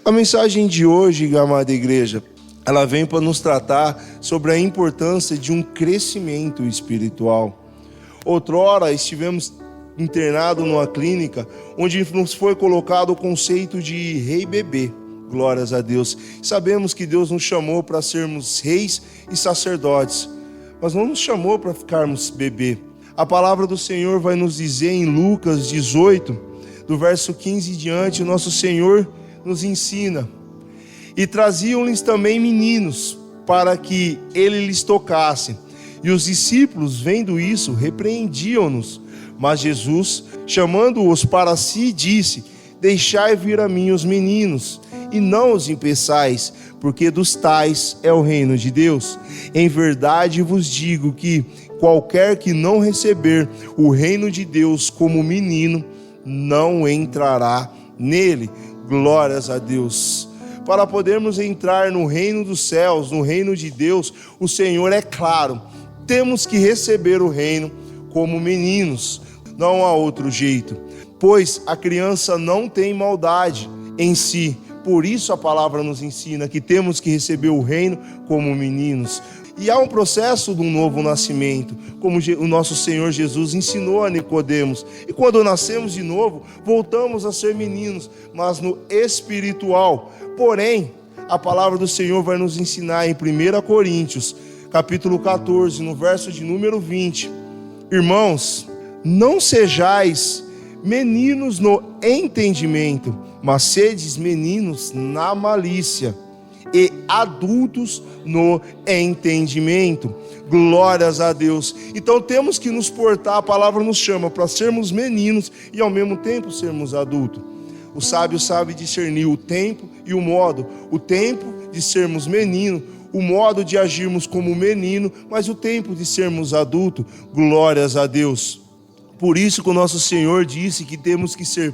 A mensagem de hoje, amada igreja, ela vem para nos tratar sobre a importância de um crescimento espiritual. Outrora estivemos internados numa clínica onde nos foi colocado o conceito de rei bebê. Glórias a Deus. Sabemos que Deus nos chamou para sermos reis e sacerdotes, mas não nos chamou para ficarmos bebê. A palavra do Senhor vai nos dizer em Lucas 18, do verso 15 em diante, o nosso Senhor nos ensina: e traziam-lhes também meninos, para que ele lhes tocasse. E os discípulos, vendo isso, repreendiam-nos. Mas Jesus, chamando-os para si, disse: deixai vir a mim os meninos, e não os impeçais, porque dos tais é o reino de Deus. Em verdade vos digo que qualquer que não receber o reino de Deus como menino, não entrará nele. Glórias a Deus. Para podermos entrar no reino dos céus, no reino de Deus, o Senhor é claro, temos que receber o reino como meninos. Não há outro jeito, pois a criança não tem maldade em si. Por isso a palavra nos ensina que temos que receber o reino como meninos. E há um processo de um novo nascimento, como o nosso Senhor Jesus ensinou a Nicodemos. E quando nascemos de novo, voltamos a ser meninos, mas no espiritual. Porém, a palavra do Senhor vai nos ensinar em 1 Coríntios, capítulo 14, no verso de número 20. Irmãos, não sejais meninos no entendimento, mas sedes meninos na malícia, e adultos no entendimento. Glórias a Deus. Então temos que nos portar, a palavra nos chama para sermos meninos e ao mesmo tempo sermos adultos. O sábio sabe discernir o tempo e o modo. O tempo de sermos menino, o modo de agirmos como menino, mas o tempo de sermos adulto. Glórias a Deus. Por isso que o nosso Senhor disse que temos que ser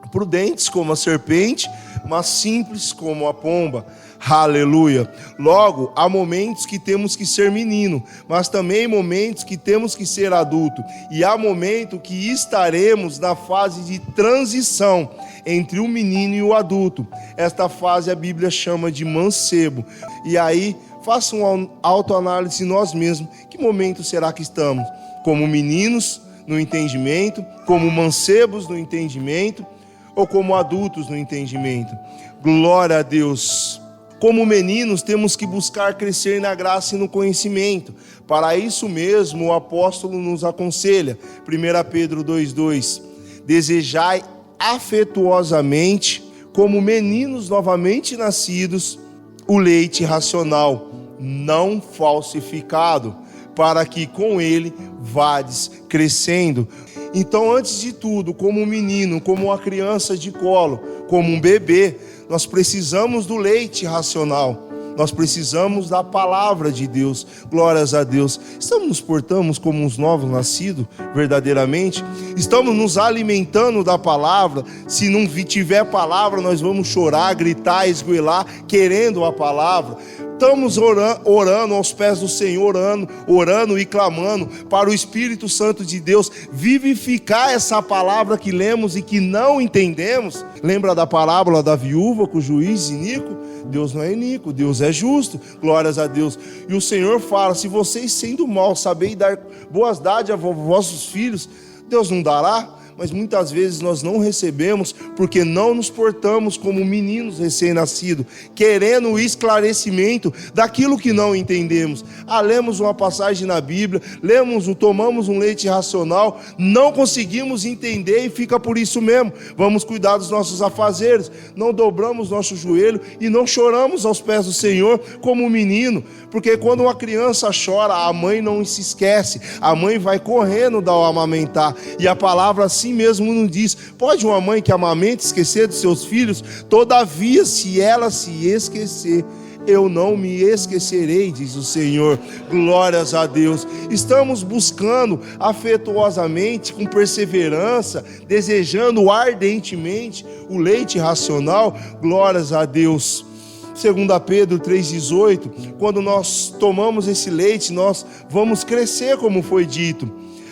prudentes como a serpente, mas simples como a pomba. Aleluia. Logo, há momentos que temos que ser menino, mas também momentos que temos que ser adulto. E há momento que estaremos na fase de transição entre o menino e o adulto. Esta fase a Bíblia chama de mancebo. E aí, faça uma autoanálise em nós mesmos. Que momento será que estamos? Como meninos no entendimento, como mancebos no entendimento, ou como adultos no entendimento? Glória a Deus. Como meninos, temos que buscar crescer na graça e no conhecimento. Para isso mesmo, o apóstolo nos aconselha, 1 Pedro 2,2: desejai afetuosamente, como meninos novamente nascidos, o leite racional, não falsificado, para que com ele vades crescendo. Então, antes de tudo, como um menino, como uma criança de colo, como um bebê, nós precisamos do leite racional. Nós precisamos da palavra de Deus. Glórias a Deus. Estamos nos portando como uns novos nascidos, verdadeiramente? Estamos nos alimentando da palavra? Se não tiver palavra, nós vamos chorar, gritar, esgoelar, querendo a palavra. Estamos orando aos pés do Senhor, orando e clamando para o Espírito Santo de Deus vivificar essa palavra que lemos e que não entendemos. Lembra da parábola da viúva com o juiz iníquo? Deus não é iníquo, Deus é justo. Glórias a Deus. E o Senhor fala: se vocês, sendo mal, saberem dar boas dádivas aos vossos filhos, Deus não dará? Mas muitas vezes nós não recebemos porque não nos portamos como meninos recém-nascidos, querendo o esclarecimento daquilo que não entendemos. Lemos uma passagem na Bíblia, tomamos um leite racional, não conseguimos entender e fica por isso mesmo. Vamos cuidar dos nossos afazeres, não dobramos nosso joelho e não choramos aos pés do Senhor como um menino, porque quando uma criança chora, a mãe não se esquece, a mãe vai correndo dar o amamentar, e a palavra assim mesmo nos diz: pode uma mãe que amamente esquecer dos seus filhos? Todavia, se ela se esquecer, eu não me esquecerei, diz o Senhor. Glórias a Deus. Estamos buscando afetuosamente, com perseverança, desejando ardentemente o leite racional. Glórias a Deus. 2 Pedro 3,18, quando nós tomamos esse leite, nós vamos crescer, como foi dito.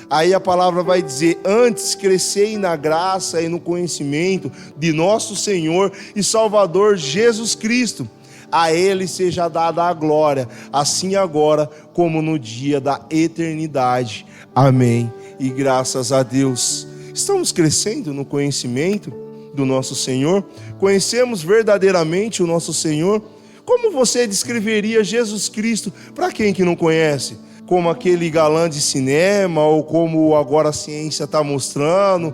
Aí a palavra vai dizer: antes crescei na graça e no conhecimento de nosso Senhor e Salvador Jesus Cristo. A Ele seja dada a glória, assim agora como no dia da eternidade. Amém. E graças a Deus. Estamos crescendo no conhecimento do nosso Senhor? Conhecemos verdadeiramente o nosso Senhor? Como você descreveria Jesus Cristo para quem que não conhece? Como aquele galã de cinema, ou como agora a ciência está mostrando?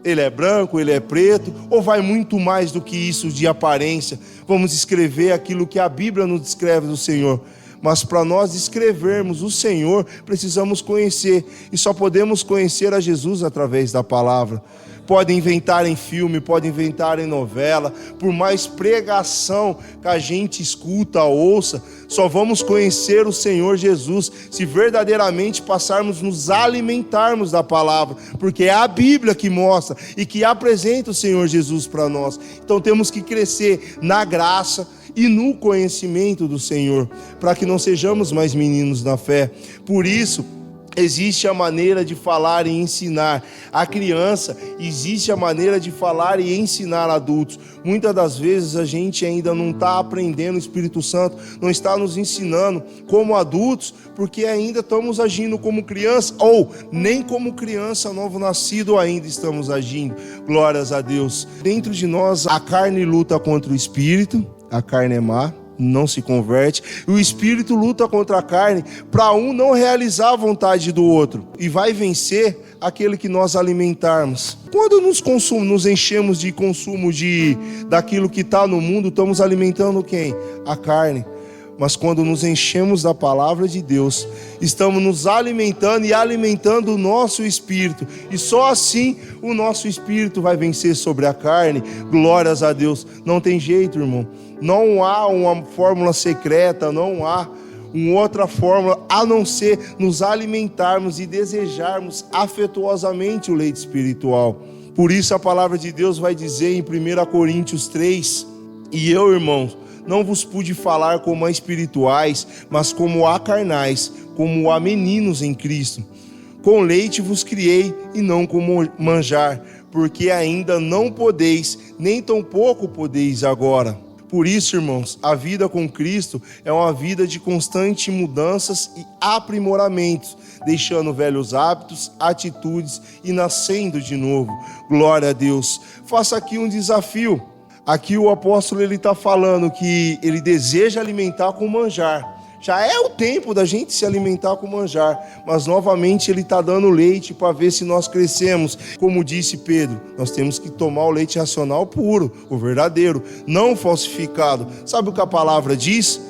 Ele é branco, ele é preto, ou vai muito mais do que isso de aparência? Vamos descrever aquilo que a Bíblia nos descreve do Senhor. Mas para nós descrevermos o Senhor, precisamos conhecer, e só podemos conhecer a Jesus através da palavra. Podem inventar em filme, podem inventar em novela, por mais pregação que a gente escuta, ouça, só vamos conhecer o Senhor Jesus se verdadeiramente passarmos nos alimentarmos da palavra, porque é a Bíblia que mostra e que apresenta o Senhor Jesus para nós. Então temos que crescer na graça e no conhecimento do Senhor, para que não sejamos mais meninos na fé. Por isso, existe a maneira de falar e ensinar a criança, existe a maneira de falar e ensinar adultos. Muitas das vezes a gente ainda não está aprendendo, o Espírito Santo não está nos ensinando como adultos, porque ainda estamos agindo como criança, ou nem como criança novo nascido ainda estamos agindo. Glórias a Deus. Dentro de nós a carne luta contra o Espírito, a carne é má, não se converte, e o Espírito luta contra a carne, para um não realizar a vontade do outro, e vai vencer aquele que nós alimentarmos. Quando nos enchemos de consumo daquilo que está no mundo, estamos alimentando quem? A carne. Mas quando nos enchemos da palavra de Deus, estamos nos alimentando e alimentando o nosso espírito. E só assim o nosso espírito vai vencer sobre a carne. Glórias a Deus. Não tem jeito, irmão. Não há uma fórmula secreta, não há uma outra fórmula a não ser nos alimentarmos e desejarmos afetuosamente o leite espiritual. Por isso a palavra de Deus vai dizer em 1 Coríntios 3: e eu, irmãos, não vos pude falar como a espirituais, mas como a carnais, como a meninos em Cristo. Com leite vos criei e não como manjar, porque ainda não podeis, nem tampouco podeis agora. Por isso, irmãos, a vida com Cristo é uma vida de constantes mudanças e aprimoramentos, deixando velhos hábitos, atitudes e nascendo de novo. Glória a Deus. Faça aqui um desafio. Aqui o apóstolo está falando que ele deseja alimentar com manjar. Já é o tempo da gente se alimentar com manjar, mas novamente ele está dando leite para ver se nós crescemos. Como disse Pedro, nós temos que tomar o leite racional puro, o verdadeiro, não falsificado. Sabe o que a palavra diz?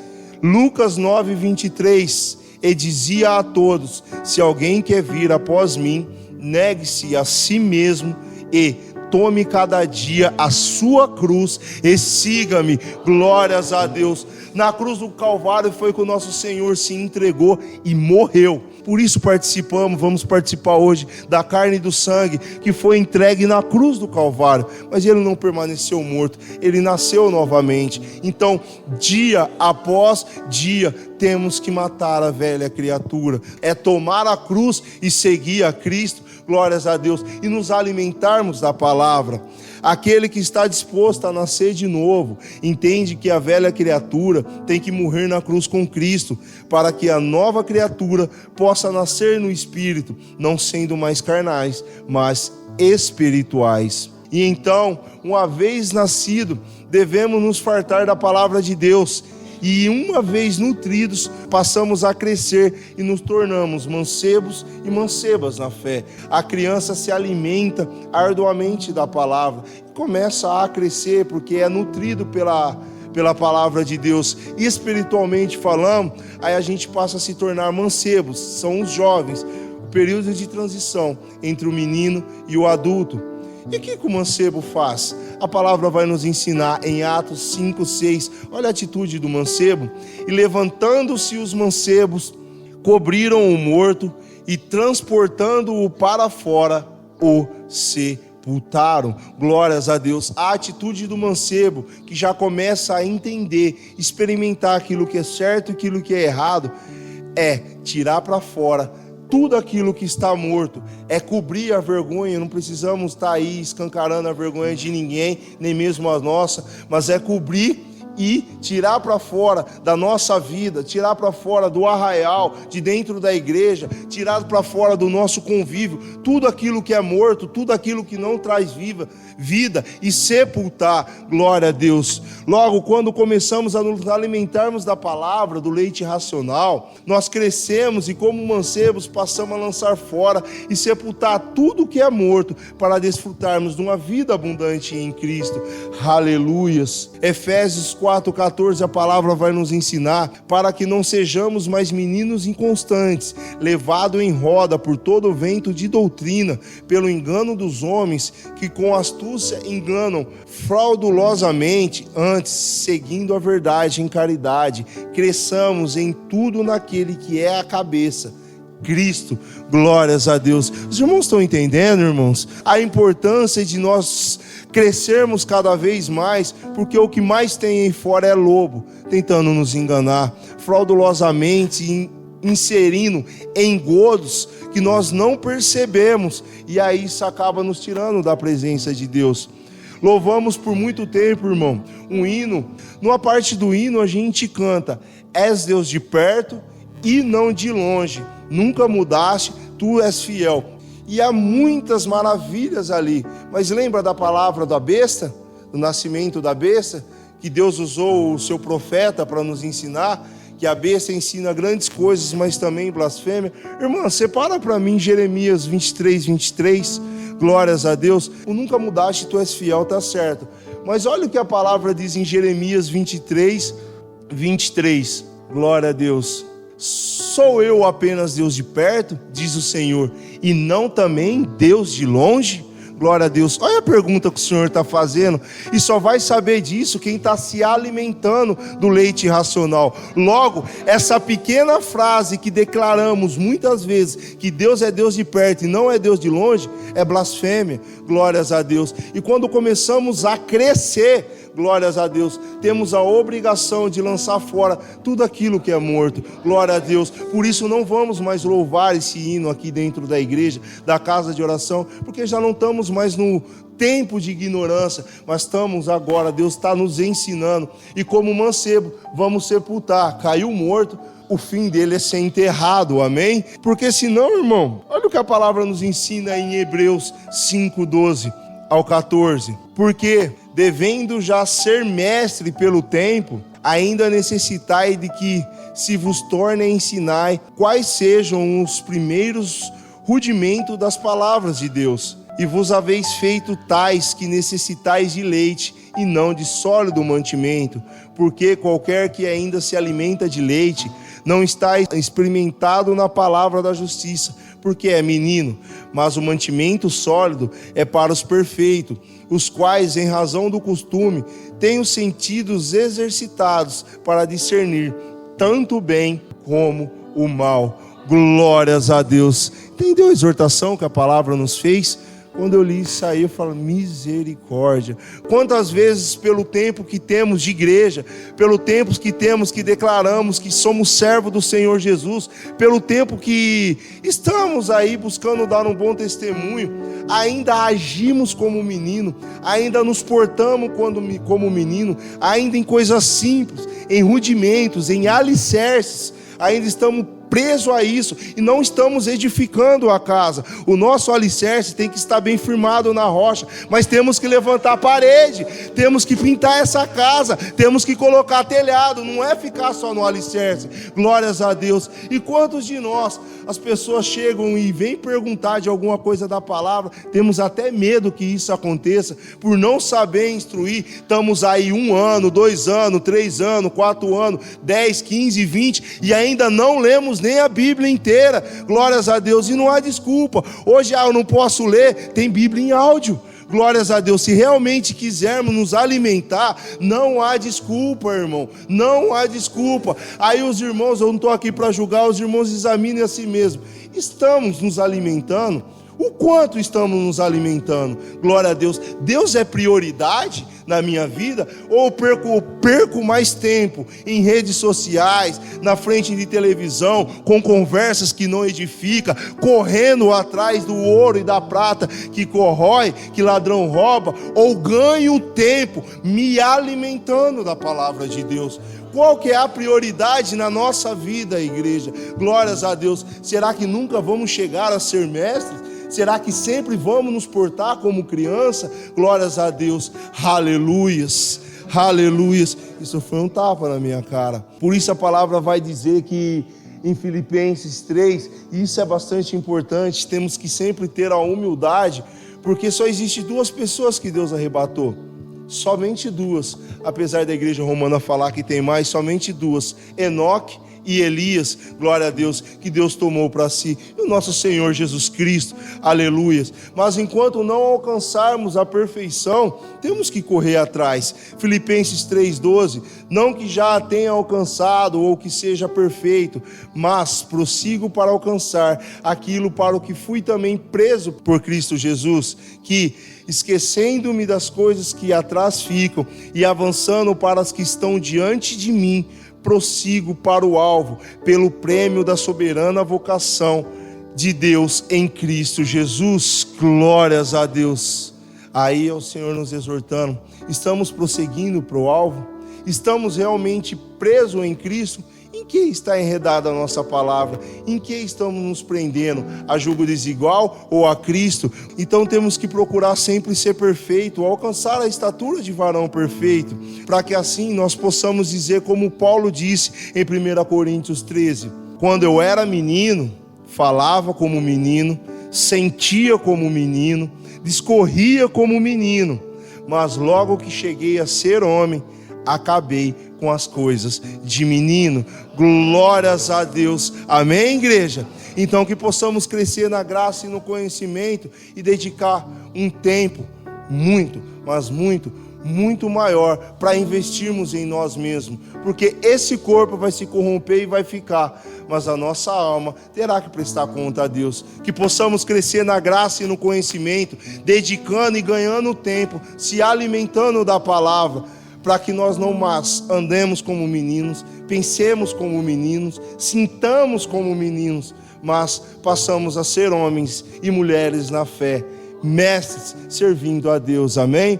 Lucas 9:23, e dizia a todos: se alguém quer vir após mim, negue-se a si mesmo e tome cada dia a sua cruz e siga-me. Glórias a Deus. Na cruz do Calvário foi que o nosso Senhor se entregou e morreu. Por isso vamos participar hoje da carne e do sangue que foi entregue na cruz do Calvário. Mas ele não permaneceu morto, ele nasceu novamente. Então, dia após dia, temos que matar a velha criatura. É tomar a cruz e seguir a Cristo, glórias a Deus, e nos alimentarmos da palavra. Aquele que está disposto a nascer de novo, entende que a velha criatura tem que morrer na cruz com Cristo, para que a nova criatura possa nascer no Espírito, não sendo mais carnais, mas espirituais. E então, uma vez nascido, devemos nos fartar da palavra de Deus, e uma vez nutridos, passamos a crescer e nos tornamos mancebos e mancebas na fé. A criança se alimenta arduamente da palavra, começa a crescer porque é nutrido pela palavra de Deus. E espiritualmente falando, aí a gente passa a se tornar mancebos, são os jovens, o período de transição entre o menino e o adulto. E o que o mancebo faz? A palavra vai nos ensinar em Atos 5:6. Olha a atitude do mancebo. E levantando-se os mancebos, cobriram o morto e transportando-o para fora, o sepultaram. Glórias a Deus. A atitude do mancebo, que já começa a entender, experimentar aquilo que é certo e aquilo que é errado, é tirar para fora tudo aquilo que está morto, é cobrir a vergonha. Não precisamos estar aí escancarando a vergonha de ninguém, nem mesmo a nossa, mas é cobrir e tirar para fora da nossa vida, tirar para fora do arraial, de dentro da igreja, tirar para fora do nosso convívio, tudo aquilo que é morto, tudo aquilo que não traz vida, e sepultar, glória a Deus. Logo, quando começamos a nos alimentarmos da palavra, do leite racional, nós crescemos e como mancebos passamos a lançar fora e sepultar tudo que é morto, para desfrutarmos de uma vida abundante em Cristo. Aleluias. Efésios 4,14, a palavra vai nos ensinar para que não sejamos mais meninos inconstantes, levados em roda por todo o vento de doutrina, pelo engano dos homens, que com astúcia enganam fraudulosamente, antes, seguindo a verdade em caridade, cresçamos em tudo naquele que é a cabeça, Cristo. Glórias a Deus. Os irmãos estão entendendo, irmãos, a importância de nós crescermos cada vez mais, porque o que mais tem aí fora é lobo, tentando nos enganar, fraudulosamente inserindo engodos que nós não percebemos, e aí isso acaba nos tirando da presença de Deus. Louvamos por muito tempo, irmão, um hino. Numa parte do hino a gente canta: és Deus de perto e não de longe, nunca mudaste, tu és fiel. E há muitas maravilhas ali, mas lembra da palavra da besta, do nascimento da besta, que Deus usou o seu profeta para nos ensinar, que a besta ensina grandes coisas, mas também blasfêmia. Irmã, separa para mim Jeremias 23, glórias a Deus. O nunca mudaste, tu és fiel, tá certo. Mas olha o que a palavra diz em Jeremias 23, glória a Deus. Sou eu apenas Deus de perto, diz o Senhor, e não também Deus de longe? Glória a Deus. Olha a pergunta que o Senhor está fazendo, e só vai saber disso quem está se alimentando do leite racional. Logo, essa pequena frase que declaramos muitas vezes, que Deus é Deus de perto e não é Deus de longe, é blasfêmia. Glórias a Deus. E quando começamos a crescer, glórias a Deus, temos a obrigação de lançar fora tudo aquilo que é morto. Glória a Deus. Por isso não vamos mais louvar esse hino aqui dentro da igreja, da casa de oração, porque já não estamos mais no tempo de ignorância, mas estamos agora, Deus está nos ensinando, e como mancebo vamos sepultar. Caiu morto, o fim dele é ser enterrado, amém? Porque senão, irmão, olha o que a palavra nos ensina em Hebreus 5:12 ao 14. Porque, devendo já ser mestre pelo tempo, ainda necessitai de que se vos torne a ensinar quais sejam os primeiros rudimentos das palavras de Deus. E vos haveis feito tais que necessitais de leite e não de sólido mantimento, porque qualquer que ainda se alimenta de leite não está experimentado na palavra da justiça, porque é menino. Mas o mantimento sólido é para os perfeitos, os quais, em razão do costume, têm os sentidos exercitados para discernir tanto o bem como o mal. Glórias a Deus. Entendeu a exortação que a palavra nos fez? Quando eu li isso aí, eu falo, misericórdia. Quantas vezes, pelo tempo que temos de igreja, pelo tempo que temos que declaramos que somos servos do Senhor Jesus, pelo tempo que estamos aí buscando dar um bom testemunho, ainda agimos como menino, ainda nos portamos como menino, ainda em coisas simples, em rudimentos, em alicerces, ainda estamos preso a isso e não estamos edificando a casa. O nosso alicerce tem que estar bem firmado na rocha, mas temos que levantar a parede, temos que pintar essa casa, temos que colocar telhado, não é ficar só no alicerce. Glórias a Deus. E quantos de nós, as pessoas chegam e vêm perguntar de alguma coisa da palavra, temos até medo que isso aconteça, por não saber instruir. Estamos aí 1 ano, 2 anos, 3 anos, 4 anos, 10, 15, 20 e ainda não lemos nem a Bíblia inteira. Glórias a Deus. E não há desculpa. Hoje eu não posso ler, tem Bíblia em áudio. Glórias a Deus. Se realmente quisermos nos alimentar, não há desculpa, irmão. Não há desculpa. Aí os irmãos, eu não estou aqui para julgar, os irmãos examinem a si mesmos. Estamos nos alimentando? O quanto estamos nos alimentando? Glória a Deus. Deus é prioridade na minha vida? Ou eu perco mais tempo em redes sociais, na frente de televisão, com conversas que não edificam, correndo atrás do ouro e da prata que corrói, que ladrão rouba? Ou ganho tempo me alimentando da palavra de Deus? Qual que é a prioridade na nossa vida, igreja? Glórias a Deus. Será que nunca vamos chegar a ser mestres? Será que sempre vamos nos portar como criança? Glórias a Deus. Aleluias. Aleluias. Isso foi um tapa na minha cara. Por isso a palavra vai dizer que em Filipenses 3, e isso é bastante importante, temos que sempre ter a humildade, porque só existe duas pessoas que Deus arrebatou. Somente duas, apesar da igreja romana falar que tem mais, somente duas, Enoque e Elias, glória a Deus, que Deus tomou para si, e o nosso Senhor Jesus Cristo, aleluias. Mas enquanto não alcançarmos a perfeição, temos que correr atrás. Filipenses 3,12, não que já a tenha alcançado ou que seja perfeito, mas prossigo para alcançar aquilo para o que fui também preso por Cristo Jesus, que esquecendo-me das coisas que atrás ficam e avançando para as que estão diante de mim, prossigo para o alvo, pelo prêmio da soberana vocação de Deus em Cristo Jesus. Glórias a Deus. Aí é o Senhor nos exortando. Estamos prosseguindo para o alvo? Estamos realmente presos em Cristo? Em que está enredada a nossa palavra? Em que estamos nos prendendo? A julgo desigual ou a Cristo? Então temos que procurar sempre ser perfeito, alcançar a estatura de varão perfeito, para que assim nós possamos dizer como Paulo disse em 1 Coríntios 13, quando eu era menino, falava como menino, sentia como menino, discorria como menino, mas logo que cheguei a ser homem, acabei com as coisas de menino. Glórias a Deus. Amém, igreja? Então que possamos crescer na graça e no conhecimento e dedicar um tempo muito, mas muito maior para investirmos em nós mesmos, porque esse corpo vai se corromper e vai ficar, mas a nossa alma terá que prestar conta a Deus. Que possamos crescer na graça e no conhecimento, dedicando e ganhando tempo, se alimentando da palavra, para que nós não mais andemos como meninos, pensemos como meninos, sintamos como meninos, mas passamos a ser homens e mulheres na fé, mestres servindo a Deus. Amém?